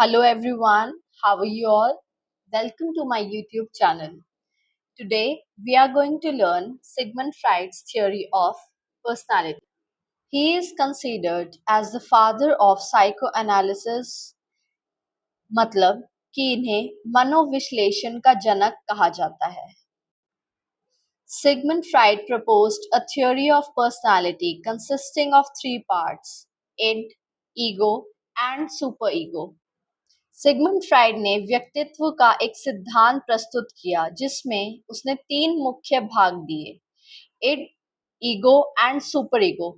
Hello everyone, how are you all? Welcome to my YouTube channel. Today we are going to learn Sigmund Freud's theory of personality. He is considered as the father of psychoanalysis, मतलब कि इन्हें मनोविश्लेषण का जनक कहा जाता है. Sigmund Freud proposed a theory of personality consisting of three parts: id, ego, and superego. Sigmund Freud ने व्यक्तित्व का एक सिद्धांत प्रस्तुत किया जिसमें उसने तीन मुख्य भाग दिए: id, ego and super ego.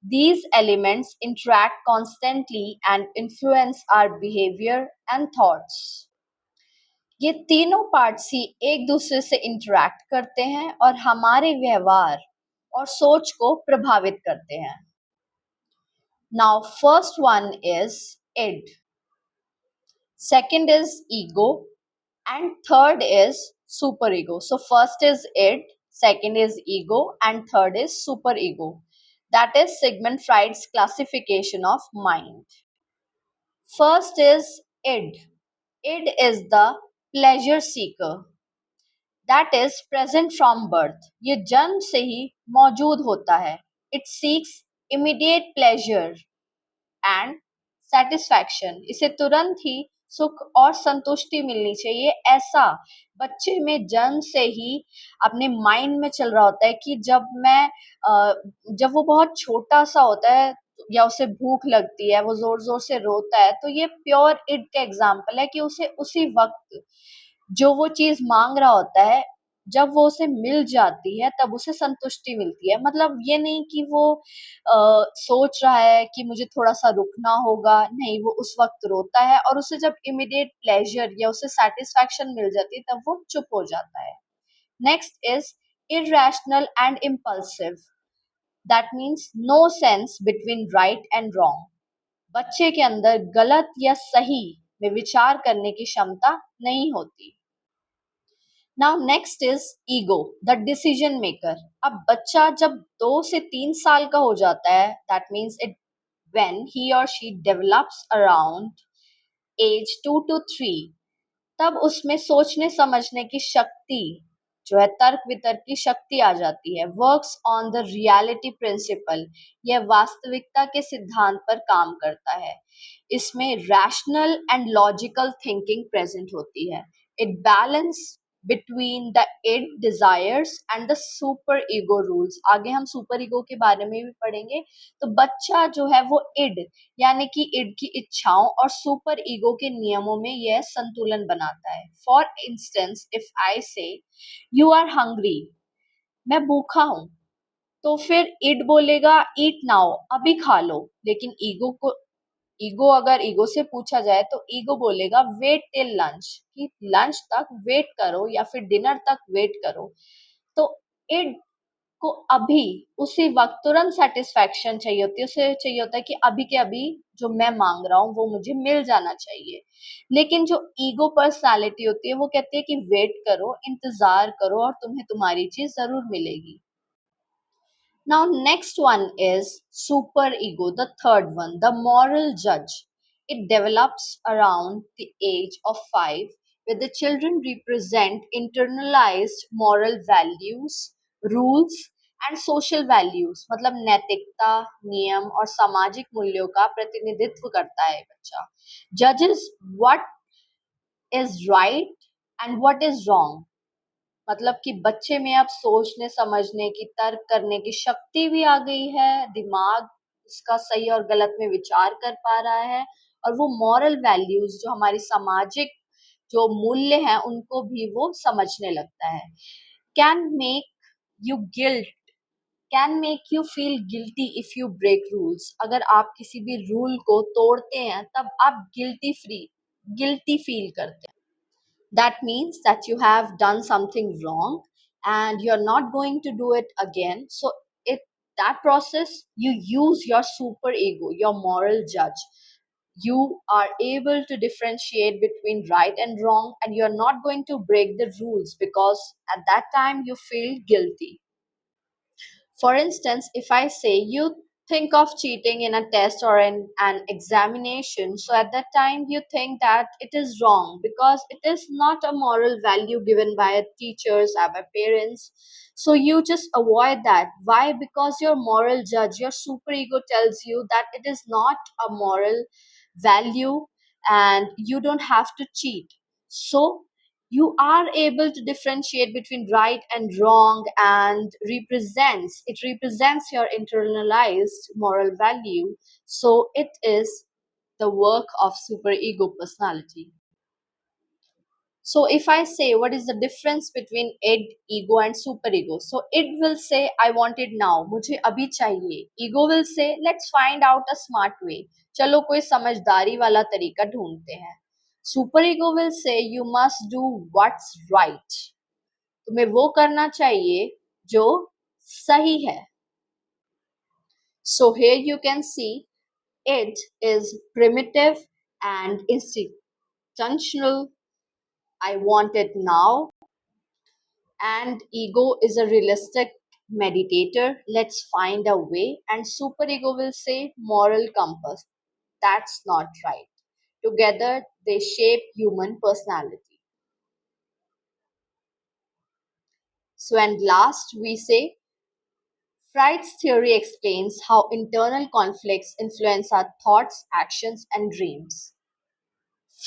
These elements interact constantly and influence our behavior and thoughts. ये तीनों पार्ट्स ही एक दूसरे से इंटरैक्ट करते हैं और हमारे व्यवहार और सोच को प्रभावित करते हैं. Now first one is id, second is ego, and third is superego. So first is id, second is ego, and third is superego. That is Sigmund Freud's classification of mind. First is id. Id is the pleasure seeker that is present from birth. ये जन्म से ही मौजूद होता है. It seeks immediate pleasure and satisfaction. इसे तुरंत ही सुख और संतुष्टि मिलनी चाहिए, ऐसा बच्चे में जन्म से ही अपने माइंड में चल रहा होता है कि जब वो बहुत छोटा सा होता है या उसे भूख लगती है, वो जोर जोर से रोता है, तो ये प्योर इड का एग्जाम्पल है कि उसे उसी वक्त जो वो चीज मांग रहा होता है, जब वो उसे मिल जाती है तब उसे संतुष्टि मिलती है. मतलब ये नहीं कि वो सोच रहा है कि मुझे थोड़ा सा रुकना होगा, नहीं, वो उस वक्त रोता है और उसे जब इमीडिएट प्लेजर या उसे सेटिस्फैक्शन मिल जाती है तब वो चुप हो जाता है. Next is irrational and impulsive. That means no sense between right and wrong. बच्चे के अंदर गलत या सही में विचार करने की क्षमता नहीं होती. Now next is ego, the decision maker. अब बच्चा जब 2 से 3 साल का हो जाता है, that means it when he और she develops around age 2 to 3, तब उसमें सोचने समझने की शक्ति जो है, तर्क वितर्क की शक्ति आ जाती है. Works on the reality principle, यह वास्तविकता के सिद्धांत पर काम करता है. इसमें rational and logical thinking present होती है. It balance between the id desires and the super ego rules. आगे हम सुपर ईगो के बारे में भी पढ़ेंगे. तो बच्चा जो है वो id यानी कि id की इच्छाओं और सुपर ईगो के नियमों में यह संतुलन बनाता है. फॉर इंस्टेंस, इफ आई से यू आर हंग्री, मैं भूखा हूं, तो फिर इड बोलेगा ईट नाउ, अभी खा लो. लेकिन ईगो अगर ईगो से पूछा जाए तो ईगो बोलेगा वेट टिल लंच, कि लंच तक वेट करो या फिर डिनर तक वेट करो. तो इड को अभी उसी वक्त तुरंत सेटिस्फैक्शन चाहिए होती है. उसे चाहिए होता है कि अभी के अभी जो मैं मांग रहा हूँ वो मुझे मिल जाना चाहिए. लेकिन जो ईगो पर्सनालिटी होती है वो कहती है कि वेट करो, इंतजार करो और तुम्हें तुम्हारी चीज जरूर मिलेगी. Now, next one is superego, the third one, the moral judge. It develops around the age of 5, where the children represent internalized moral values, rules, and social values. मतलब नैतिकता, नियम और सामाजिक मूल्यों का प्रतिनिधित्व करता है बच्चा. Judges what is right and what is wrong. मतलब कि बच्चे में अब सोचने समझने की, तर्क करने की शक्ति भी आ गई है. दिमाग इसका सही और गलत में विचार कर पा रहा है और वो मॉरल वैल्यूज जो हमारी सामाजिक जो मूल्य हैं उनको भी वो समझने लगता है. Can make you guilt, can make you feel guilty if you break rules. अगर आप किसी भी रूल को तोड़ते हैं तब आप गिल्टी फील करते हैं. That means that you have done something wrong and you're not going to do it again. So it that process, you use your super ego, your moral judge. You are able to differentiate between right and wrong, and you're not going to break the rules because at that time you feel guilty. For instance, if I say you think of cheating in a test or in an examination, so at that time you think that it is wrong because it is not a moral value given by teachers or by parents. So you just avoid that. Why? Because your moral judge, your superego tells you that it is not a moral value and you don't have to cheat. So you are able to differentiate between right and wrong, and it represents your internalized moral value. So it is the work of superego personality. So if I say what is the difference between id, ego and superego, so id will say I want it now, मुझे अभी चाहिए. Ego will say let's find out a smart way, चलो कोई समझदारी वाला तरीका ढूंढते हैं. Superego will say you must do what's right, तुम्हें वो करना चाहिए जो सही है. So here you can see it is primitive and institutional. I want it now. And ego is a realistic meditator. Let's find a way. And superego will say moral compass. That's not right. Together they shape human personality. So, and last we say Freud's theory explains how internal conflicts influence our thoughts, actions, and dreams.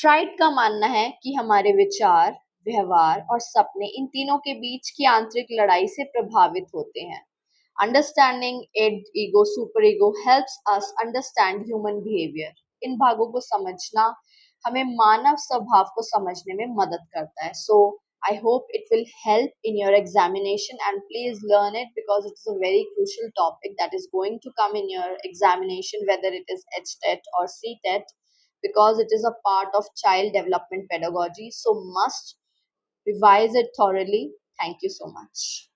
Fried का मानना है कि हमारे विचार, व्यवहार और सपने इन तीनों के बीच की आंतरिक लड़ाई से प्रभावित होते हैं. Understanding id, ego, super ego helps us understand human behaviour. इन भागों को समझना हमें मानव स्वभाव को समझने में मदद करता है. सो I hope it will help in your examination, and please learn it because it is a very crucial topic that is going to come in your examination, whether it is HTET or CTET, because it is a part of child development pedagogy. So must revise it thoroughly. Thank you so much.